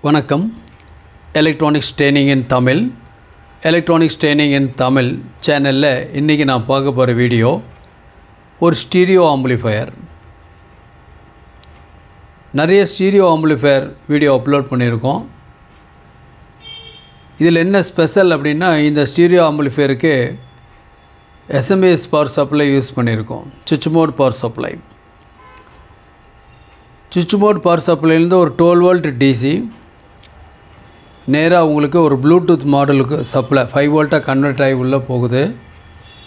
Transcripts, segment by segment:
வணக்கம். Electronics training இன் தமிழ் சேனலில் இன்றைக்கி நான் பார்க்க போகிற வீடியோ ஒரு ஸ்டீரியோ ஆம்பிளிஃபையர். நிறைய ஸ்டீரியோ ஆம்பிளிஃபையர் வீடியோ அப்லோட் பண்ணியிருக்கோம். இதில் என்ன ஸ்பெஷல் அப்படின்னா, இந்த ஸ்டீரியோ ஆம்பிளிஃபையருக்கு எஸ்எம்எஸ் பவர் சப்ளை யூஸ் பண்ணியிருக்கோம். சுவிட்ச் மோட் பவர் சப்ளை. சுவிட்ச் மோட் பவர் சப்ளைலேருந்து ஒரு 12 வோல்ட் டிசி நேராக உங்களுக்கு ஒரு ப்ளூடூத் மாடலுக்கு சப்ளை 5 வோல்ட்டாக கன்வெர்ட் ஆகி உள்ளே போகுது.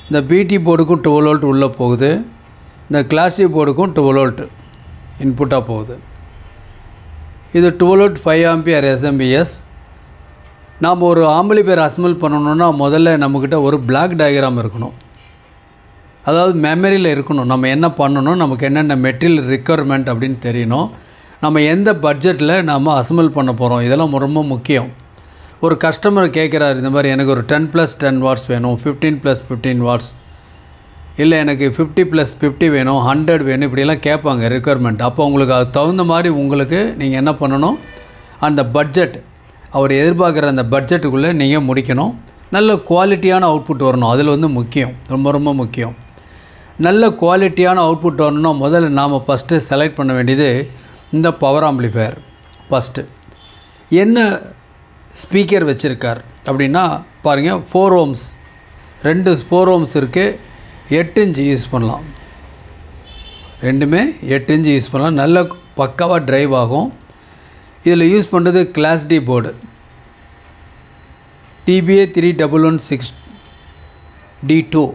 இந்த பிடி போர்டுக்கும் 12 வோல்ட் உள்ளே போகுது. இந்த கிளாசிக் போர்டுக்கும் 12 வோல்ட் இன்புட்டாக போகுது. இது 12 வோல்ட் 5 ஆம்பியர் எஸ்எம்பிஎஸ். நாம் ஒரு ஆம்பிளிஃபையர் அசெம்பிள் பண்ணணுன்னா முதல்ல நம்மக்கிட்ட ஒரு பிளாக் டயக்ராம் இருக்கணும். அதாவது மெமரியில் இருக்கணும். நம்ம என்ன பண்ணணும், நமக்கு என்னென்ன மெட்டீரியல் ரிக்குவயர்மெண்ட் அப்படின்னு தெரியணும். நம்ம எந்த பட்ஜெட்டில் நம்ம அசெம்பிள் பண்ண போகிறோம், இதெல்லாம் ரொம்ப முக்கியம். ஒரு கஸ்டமர் கேட்குறாரு, இந்த மாதிரி எனக்கு ஒரு 10+10 வாட்ஸ் வேணும், 15+15 வாட்ஸ், இல்லை எனக்கு 50+50 வேணும், 100 வேணும், இப்படிலாம் கேட்பாங்க ரிக்குவயர்மெண்ட். அப்போ உங்களுக்கு அது தகுந்த மாதிரி உங்களுக்கு நீங்கள் என்ன பண்ணணும், அந்த பட்ஜெட் அவர் எதிர்பார்க்குற அந்த பட்ஜெட்டுக்குள்ளே நீங்கள் முடிக்கணும். நல்ல குவாலிட்டியான அவுட்புட் வரணும். அதில் முக்கியம், ரொம்ப முக்கியம். நல்ல குவாலிட்டியான அவுட்புட் வரணும்னா முதல்ல நாம் ஃபஸ்ட்டு செலக்ட் பண்ண வேண்டியது இந்த பவர் ஆம்பிளிஃபையர். ஃபஸ்ட்டு என்ன ஸ்பீக்கர் வச்சுருக்கார் அப்படின்னா பாருங்கள், 4 ஓம்ஸ், 2 4 ஓம்ஸ் இருக்குது. 8 இன்ச் யூஸ் பண்ணலாம். ரெண்டுமே 8 இன்ச் யூஸ் பண்ணலாம். நல்ல பக்காவாக ட்ரைவ் ஆகும். இதில் யூஸ் பண்ணுறது class D board, TBA 3116D2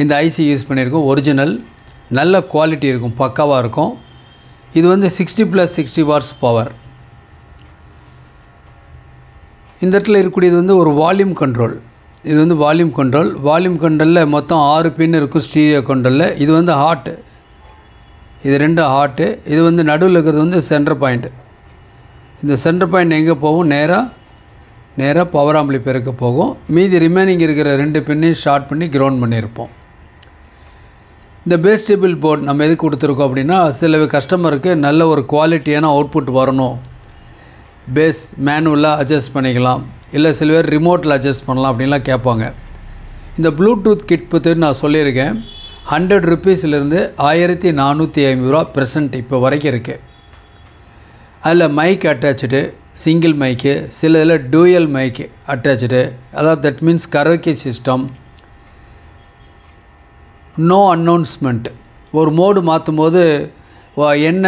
இந்த ஐசி யூஸ் பண்ணியிருக்கோம். ஒரிஜினல், நல்ல குவாலிட்டி இருக்கும், பக்காவாக இருக்கும். இது 60+60 வாட்ஸ் பவர். இந்த இடத்துல இருக்கக்கூடியது ஒரு வால்யூம் கண்ட்ரோல். இது வால்யூம் கண்ட்ரோல். வால்யூம் கண்ட்ரோலில் மொத்தம் 6 பின் இருக்கும் ஸ்டீரியோ கண்ட்ரோலில். இது ஹாட்டு, இது 2 ஹாட்டு. இது நடுவில் இருக்கிறது சென்டர் பாயிண்ட். இந்த சென்டர் பாயிண்ட் எங்கே போகும், நேராக பவர் ஆம்பிளிஃபையருக்கு போகும். மீதி ரிமைனிங் இருக்கிற 2 பின்னையும் ஷார்ட் பண்ணி கிரவுண்ட் பண்ணியிருப்போம். இந்த பேஸ் டேபிள் போர்டு நம்ம எதுக்கு கொடுத்துருக்கோம் அப்படின்னா, சில கஸ்டமருக்கு நல்ல ஒரு குவாலிட்டியான அவுட்புட் வரணும். பேஸ் மேனுவலாக அட்ஜஸ்ட் பண்ணிக்கலாம், இல்லை சில பேர் ரிமோட்டில் அட்ஜஸ்ட் பண்ணலாம் அப்படின்லாம் கேட்பாங்க. இந்த ப்ளூடூத் கிட் பற்றி நான் சொல்லியிருக்கேன். 100 ருபீஸ்லேருந்து 1450 ரூபா ப்ரெசன்ட் இப்போ வரைக்கும் இருக்குது. அதில் மைக் அட்டாச்சு, சிங்கிள் மைக்கு, சில இதில் டூயல் மைக்கு அட்டாச்சு. அதாவது that means karaoke system. No announcement. ஒரு மோடு மாற்றும் போது என்ன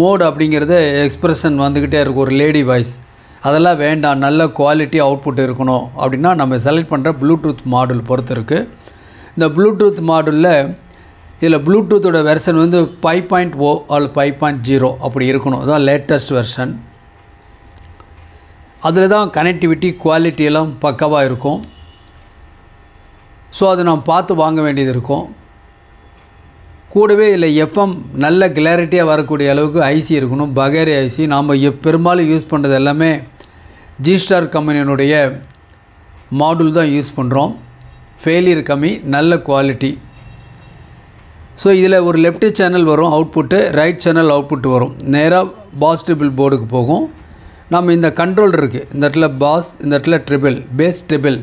மோடு அப்படிங்கிறத எக்ஸ்ப்ரெஷன் வந்துக்கிட்டே இருக்கும், ஒரு லேடி வாய்ஸ். அதெல்லாம் வேண்டாம். நல்ல குவாலிட்டி அவுட்புட் இருக்கணும் அப்படின்னா நம்ம செலக்ட் பண்ணுற ப்ளூடூத் மாடல் பொறுத்து இருக்குது. இந்த ப்ளூடூத் மாடலில் இதில் ப்ளூடூத்தோட வெர்ஷன் 5.0 அல்லது 5.0 அப்படி இருக்கணும். அதுதான் லேட்டஸ்ட் வெர்ஷன். அதில் தான் கனெக்டிவிட்டி குவாலிட்டியெல்லாம் பக்காவாக இருக்கும். ஸோ அதை நாம் பார்த்து வாங்க வேண்டியது இருக்கும். கூடவே இதில் எஃப்எம் நல்ல கிளாரிட்டியாக வரக்கூடிய அளவுக்கு ஐசி இருக்கணும், பகேரி ஐசி. நாம் பெரும்பாலும் யூஸ் பண்ணுறது எல்லாமே ஜிஸ்டார் கம்பெனியினுடைய மாடல் தான் யூஸ் பண்ணுறோம். ஃபெயிலியர் கம்மி, நல்ல குவாலிட்டி. ஸோ இதில் ஒரு லெஃப்ட் சேனல் வரும் அவுட்புட்டு, ரைட் சேனல் அவுட்புட் வரும். நேராக பாஸ் ட்ரிபிள் போர்டுக்கு போகும். நம்ம இந்த கண்ட்ரோல் இருக்குது, இந்த இடத்துல பாஸ், இந்த இடத்துல ட்ரிபிள், பேஸ் ட்ரிபிள்.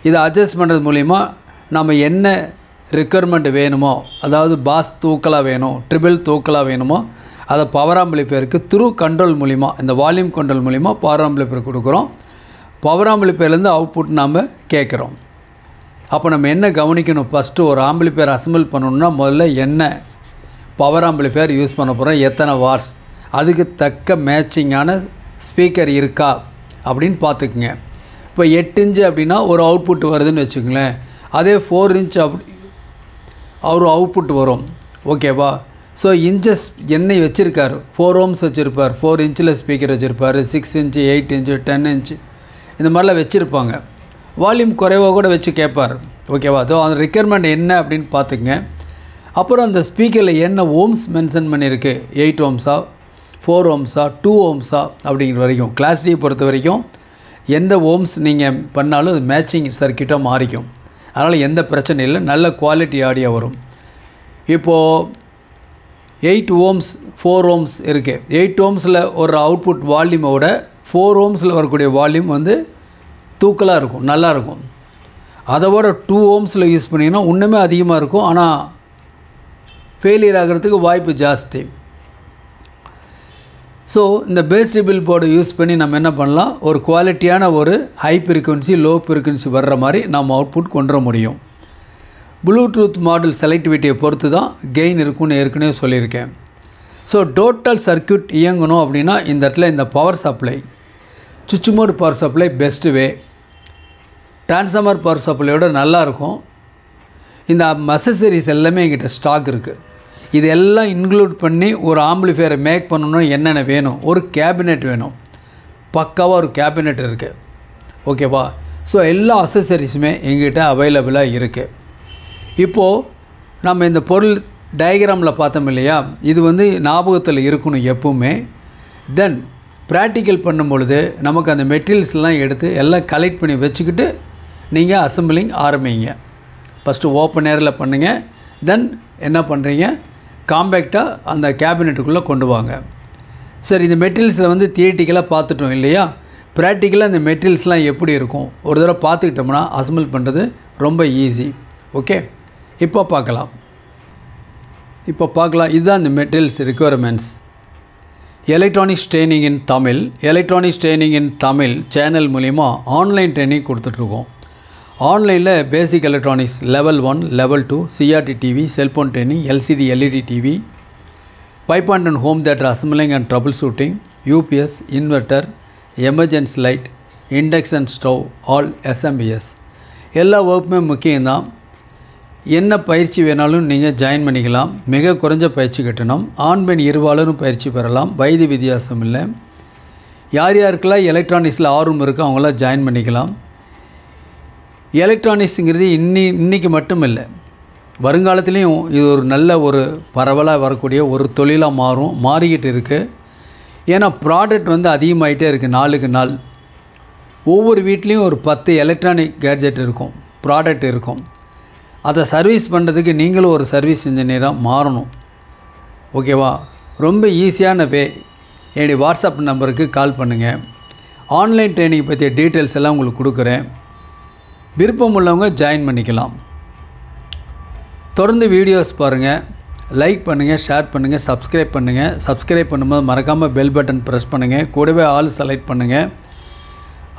இதை அட்ஜஸ்ட் பண்ணுறது மூலிமா நம்ம என்ன ரிக்குவயர்மெண்ட் வேணுமோ, அதாவது பாஸ் தூக்கலாக வேணும், ட்ரிபிள் தூக்கலாக வேணுமோ, அதை பவர் ஆம்பிளிஃபையருக்கு த்ரூ கண்ட்ரோல் மூலிமா, இந்த வால்யூம் கண்ட்ரோல் மூலிமா பவர் ஆம்பிளிஃபையர் கொடுக்குறோம். பவர் ஆம்பிளிஃபையர்லேருந்து அவுட்புட் நாம் கேட்குறோம். அப்போ நம்ம என்ன கவனிக்கணும், ஃபஸ்ட்டு ஒரு ஆம்பிளிஃபையர் அசெம்பிள் பண்ணணுன்னா முதல்ல என்ன பவர் ஆம்பிளிஃபையர் யூஸ் பண்ண போகிறோம், எத்தனை வாட்ஸ், அதுக்கு தக்க மேட்சிங்கான ஸ்பீக்கர் இருக்கா அப்படின்னு பார்த்துக்குங்க. இப்போ 8 இன்ச்சு அப்படின்னா ஒரு அவுட்புட் வருதுன்னு வச்சுக்கோங்களேன். அதே 4 இன்ச் ஒரு அவுட்புட் வரும். ஓகேவா? ஸோ இன்ச்சஸ் என்ன வச்சுருக்காரு, 4 ஓம்ஸ் வச்சுருப்பார், 4 இன்ச்சில் ஸ்பீக்கர் வச்சுருப்பார், 6 இன்ச்சு, 8 இன்ச்சு, 10 இன்ச்சு இந்த மாதிரிலாம் வச்சுருப்பாங்க. வால்யூம் குறைவாக கூட வச்சு கேட்பார். ஓகேவா? ஸோ அந்த ரிக்குவயர்மெண்ட் என்ன அப்படின்னு பார்த்துக்குங்க. அப்புறம் அந்த ஸ்பீக்கரில் என்ன ஓம்ஸ் மென்ஷன் பண்ணியிருக்கு, 8 ஓம்ஸா, 4 ஓம்ஸா, 2 ஓம்ஸா அப்படிங்கிற வரைக்கும், கிளாஸ் டி பொறுத்த வரைக்கும் எந்த ஓம்ஸ் நீங்கள் பண்ணாலும் அது மேட்சிங் சர்க்கியூட்டாக மாறிக்கும். அதனால் எந்த பிரச்சனையும் இல்லை, நல்ல குவாலிட்டி ஆடியோ வரும். இப்போது 8 ohms 4 ohms இருக்குது. 8 ohmஸில் ஒரு அவுட்புட் வால்யூமோட 4 ohmஸில் வரக்கூடிய வால்யூம் வந்து தூக்கலாக இருக்கும், நல்லாயிருக்கும். அதோட 2 ohmஸில் யூஸ் பண்ணிங்கன்னா இன்னுமே அதிகமாக இருக்கும், ஆனால் ஃபெயிலியர் ஆகிறதுக்கு வாய்ப்பு ஜாஸ்தி. ஸோ இந்த பேஸ் ட்ரிபிள் போர்டு யூஸ் பண்ணி நம்ம என்ன பண்ணலாம், ஒரு குவாலிட்டியான ஒரு ஹை ஃப்ரீக்வன்சி லோ ஃப்ரீக்வன்சி வர்ற மாதிரி நம்ம அவுட்புட் கொண்டு வர முடியும். ப்ளூடூத் மாடல் செலக்டிவிட்டியை பொறுத்து தான் கெயின் இருக்குன்னு ஏற்கனவே சொல்லியிருக்கேன். ஸோ டோட்டல் சர்க்யூட் இயங்கணும் அப்படின்னா இந்த இடத்துல இந்த பவர் சப்ளை, சுவிட்ச் மோட் பவர் சப்ளை பெஸ்ட்டு வே. டிரான்ஸ்ஃபார்மர் பவர் சப்ளையோட நல்லாயிருக்கும். இந்த அக்சஸரிஸ் எல்லாமே எங்கிட்ட ஸ்டாக் இருக்குது. இது எல்லாம் இன்க்ளூட் பண்ணி ஒரு ஆம்பிளிஃபையரை மேக் பண்ணணும்னா என்னென்ன வேணும், ஒரு கேபினெட் வேணும், பக்காவாக ஒரு கேபினெட் இருக்குது. ஓகேவா? ஸோ எல்லா அக்சஸரிஸுமே எங்கிட்ட அவைலபிளாக இருக்குது. இப்போது நம்ம இந்த பொருள் டயக்ராமில் பார்த்தோம் இல்லையா, இது வந்து ஞாபகத்தில் இருக்கணும் எப்பவுமே. தென் ப்ராக்டிக்கல் பண்ணும் பொழுது நமக்கு அந்த மெட்டீரியல்ஸ்லாம் எடுத்து எல்லாம் கலெக்ட் பண்ணி வச்சுக்கிட்டு நீங்கள் அசம்பிளிங் ஆரம்பிங்க. ஃபஸ்ட்டு ஓப்பன் ஏரில் பண்ணுங்கள். தென் என்ன பண்ணுறீங்க, காம்பேக்டாக அந்த கேபினெட்டுக்குள்ளே கொண்டு வாங்க. சரி, இந்த மெட்டீரியல்ஸில் வந்து தியேட்டிக்கலாக பார்த்துட்டோம் இல்லையா, ப்ராக்டிக்கலாக இந்த மெட்டீரியல்ஸ்லாம் எப்படி இருக்கும் ஒரு தடவை பார்த்துக்கிட்டோம்னா அசம்பிள் பண்ணுறது ரொம்ப ஈஸி. ஓகே, இப்போ பார்க்கலாம். இதுதான் இந்த materials requirements. Electronics training in Tamil. Electronics training in Tamil channel மூலிமா ஆன்லைன் ட்ரைனிங் கொடுத்துட்ருக்கோம். ஆன்லைனில் basic electronics level 1 level 2 CRT TV, cellphone training, LCD LED TV, 5.1 home theatre assembling and troubleshooting, UPS, inverter, emergency light, induction stove, all SMPS. எல்லா வகுப்புமே முக்கியம்தான். என்ன பயிற்சி வேணாலும் நீங்கள் ஜாயின் பண்ணிக்கலாம். மிக குறைஞ்ச பயிற்சி கட்டணம். ஆண் பெண் இருபாலரும் பயிற்சி பெறலாம். வயது வித்தியாசம் இல்லை. யார் யாருக்கெல்லாம் எலக்ட்ரானிக்ஸில் ஆர்வம் இருக்கோ அவங்களாம் ஜாயின் பண்ணிக்கலாம். எலக்ட்ரானிக்ஸுங்கிறது இன்றைக்கி மட்டும் இல்லை, வருங்காலத்துலேயும் இது ஒரு நல்ல ஒரு பரவலாக வரக்கூடிய ஒரு தொழிலாக மாறிக்கிட்டு இருக்குது. ஏன்னா ப்ராடக்ட் வந்து அதிகமாகிட்டே இருக்குது நாளுக்கு நாள். ஒவ்வொரு வீட்லேயும் ஒரு 10 எலக்ட்ரானிக் கேட்ஜெட் இருக்கும், ப்ராடக்ட் இருக்கும். அதை சர்வீஸ் பண்ணுறதுக்கு நீங்களும் ஒரு சர்வீஸ் இன்ஜினியராக மாறணும். ஓகேவா? ரொம்ப ஈஸியான வே. என்னுடைய வாட்ஸ்அப் நம்பருக்கு கால் பண்ணுங்கள். ஆன்லைன் ட்ரைனிங் பற்றிய டீட்டெயில்ஸ் எல்லாம் உங்களுக்கு கொடுக்குறேன். விருப்பம் உள்ளவங்க ஜாயின் பண்ணிக்கலாம். தொடர்ந்து வீடியோஸ் பாருங்கள், லைக் பண்ணுங்கள், ஷேர் பண்ணுங்கள், சப்ஸ்கிரைப் பண்ணுங்கள். சப்ஸ்கிரைப் பண்ணும்போது மறக்காமல் பெல் பட்டன் ப்ரெஸ் பண்ணுங்கள். கூடவே ஆல் செலக்ட் பண்ணுங்கள்.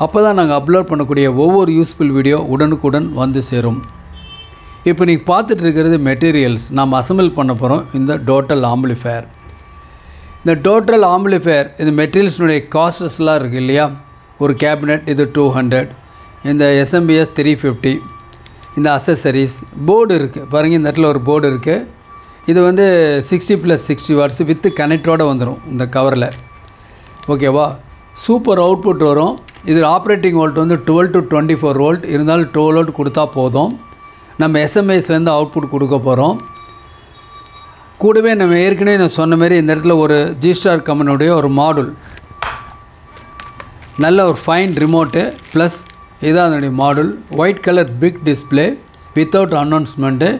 அப்போ தான் நாங்கள் அப்லோட் பண்ணக்கூடிய ஒவ்வொரு யூஸ்ஃபுல் வீடியோ உடனுக்குடன் வந்து சேரும். இப்போ நீங்கள் பார்த்துட்டு இருக்கிறது மெட்டீரியல்ஸ். நாம் அசம்பிள் பண்ண போகிறோம் இந்த டோட்டல் ஆம்பிளிஃபையர். இந்த டோட்டல் ஆம்பிளிஃபையர் இந்த மெட்டீரியல்ஸினுடைய காஸ்டஸ்லாம் இருக்குது இல்லையா. ஒரு கேபினெட் இது 200, இந்த எஸ்எம்பிஎஸ் 350, இந்த அக்சஸரிஸ் போர்டு இருக்குது பாருங்கள். இந்த இடத்துல ஒரு போர்டு இருக்குது. இது வந்து 60+60 வாட்ஸ் வித்து கனெக்டரோடு வந்துடும் இந்த கவரில். ஓகேவா? சூப்பர் அவுட்புட் வரும். இது ஆப்ரேட்டிங் வோல்ட் வந்து 12 to 24 வோல்ட் இருந்தாலும் 12 வோல்ட் கொடுத்தா போதும். நம்ம எஸ்எம்எஸ்லேருந்து அவுட்புட் கொடுக்க போகிறோம். கூடவே நம்ம ஏற்கனவே நான் சொன்ன மாதிரி இந்த இடத்துல ஒரு ஜிஸ்டார் கம்பெனியுடைய ஒரு மாடுல், நல்ல ஒரு ஃபைன் ரிமோட்டு ப்ளஸ் இதுதான் அதனுடைய module. White colour big display without announcement,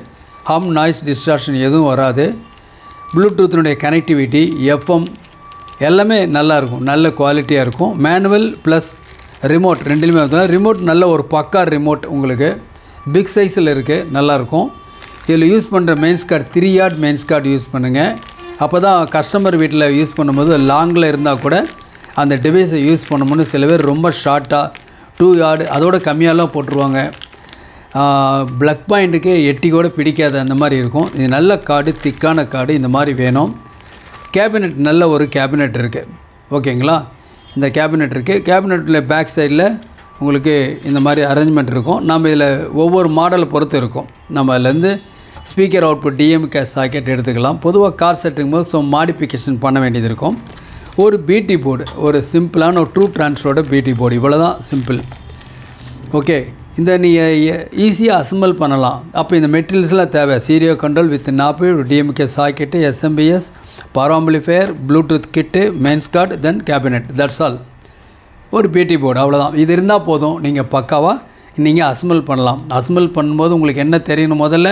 hum noise distortion எதுவும் வராது. ப்ளூடூத்தினுடைய கனெக்டிவிட்டி, எஃப்எம் எல்லாமே நல்லாயிருக்கும், நல்ல குவாலிட்டியாக இருக்கும். மேனுவல் ப்ளஸ் ரிமோட் ரெண்டுலேயுமே வந்து ரிமோட் நல்ல ஒரு பக்கா ரிமோட் உங்களுக்கு பிக் சைஸில் இருக்குது, நல்லாயிருக்கும். இதில் யூஸ் பண்ணுற mains card 3 yard mains card use பண்ணுங்கள். அப்போ தான் கஸ்டமர் வீட்டில் யூஸ் பண்ணும்போது லாங்கில் இருந்தால் கூட அந்த டிவைஸை யூஸ் பண்ணும்போது சில பேர் ரொம்ப ஷார்ட்டாக 2 yard அதோட கம்மியாலாம் போட்டுருவாங்க. ப்ளக் பாயிண்ட்டுக்கு எட்டி கூட பிடிக்காது, அந்த மாதிரி இருக்கும். இது நல்ல கார்டு, திக்கான கார்டு இந்த மாதிரி வேணும். கேபினெட் நல்ல ஒரு கேபினெட் இருக்குது. ஓகேங்களா? இந்த கேபினெட் இருக்குது. கேபினெட்டில் பேக் சைடில் உங்களுக்கு இந்த மாதிரி அரேஞ்ச்மெண்ட் இருக்கும். நம்ம இதில் ஒவ்வொரு மாடலை பொறுத்து இருக்கும். நம்ம அதுலேருந்து ஸ்பீக்கர் அவுட்புட் டிஎம்கே சாக்கெட் எடுத்துக்கலாம். பொதுவாக கார் செட்டுங்கும் போது மாடிஃபிகேஷன் பண்ண வேண்டியது இருக்கும். ஒரு பிடி போர்டு, ஒரு சிம்பிளான ஒரு ட்ரூ ட்ரான்ஸ்ஃபரோட பிடி போர்டு, இவ்வளோ தான் சிம்பிள். ஓகே, இந்த நீங்கள் ஈஸியாக அசம்பிள் பண்ணலாம். அப்போ இந்த மெட்டீரியல்ஸ்லாம் தேவை. Stereo control with knob, DMK socket, SMPS, power amplifier, Bluetooth kit, mains card, then cabinet, that's all. ஒரு பிடி போர்டு, அவ்வளோதான். இது இருந்தால் போதும், நீங்கள் பக்காவாக நீங்கள் அசம்பிள் பண்ணலாம். அசம்பிள் பண்ணும்போது உங்களுக்கு என்ன தெரியணும், முதல்ல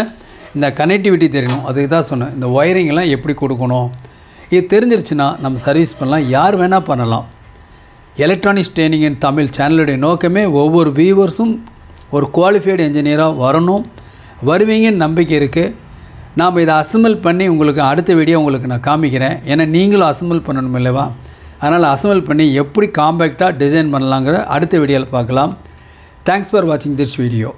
இந்த கனெக்டிவிட்டி தெரியணும். அதுக்கு தான் சொன்னேன், இந்த ஒயரிங்கெல்லாம் எப்படி கொடுக்கணும். இது தெரிஞ்சிருச்சுன்னா நம்ம சர்வீஸ் பண்ணலாம், யார் வேணால் பண்ணலாம். எலக்ட்ரானிக்ஸ் ட்ரைனிங் இன் தமிழ் சேனலுடைய நோக்கமே ஒவ்வொரு வியூவர்ஸும் ஒரு குவாலிஃபைடு என்ஜினியராக வரணும், வருவீங்கன்னு நம்பிக்கை இருக்குது. நாம் இதை அசம்பிள் பண்ணி உங்களுக்கு அடுத்த வீடியோ உங்களுக்கு நான் காமிக்கிறேன். ஏன்னா நீங்களும் அசம்பிள் பண்ணணும் இல்லைவா, அதனால் அசம்பிள் பண்ணி எப்படி காம்பேக்டாக டிசைன் பண்ணலாங்கிற அடுத்த வீடியோவில் பார்க்கலாம். தேங்க்ஸ் ஃபார் வாட்சிங் திஸ் வீடியோ.